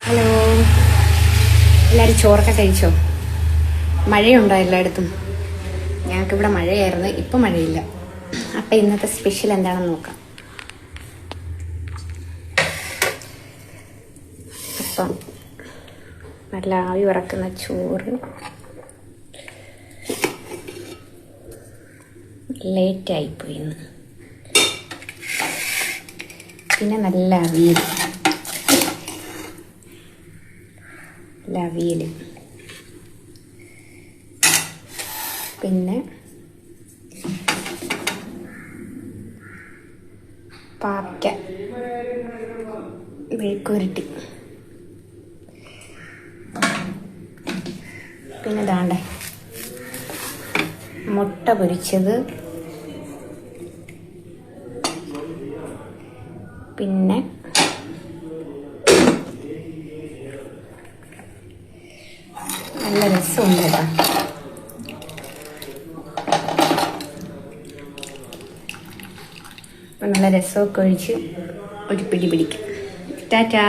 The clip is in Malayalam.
ഹലോ, എല്ലാവരും ചോറൊക്കെ കഴിച്ചോ? മഴയുണ്ടോ എല്ലായിടത്തും? ഞങ്ങൾക്കിവിടെ മഴയായിരുന്നു, ഇപ്പം മഴയില്ല. അപ്പം ഇന്നത്തെ സ്പെഷ്യൽ എന്താണെന്ന് നോക്കാം. അപ്പം നല്ല ആവി വറക്കുന്ന ചോറ്, ലേറ്റായിപ്പോയി ഇന്ന്. പിന്നെ നല്ല അവിയൽ, പിന്നെ പാക്ക മെഴുക്കുരുട്ടി, പിന്നെ ദാണ്ടെ മുട്ട പൊരിച്ചത്, പിന്നെ നല്ല രസമുണ്ട് കേട്ടോ. അപ്പം നല്ല രസമൊക്കെ ഒഴിച്ച് ഒരു പിടി പിടിക്കും. ടാറ്റാ.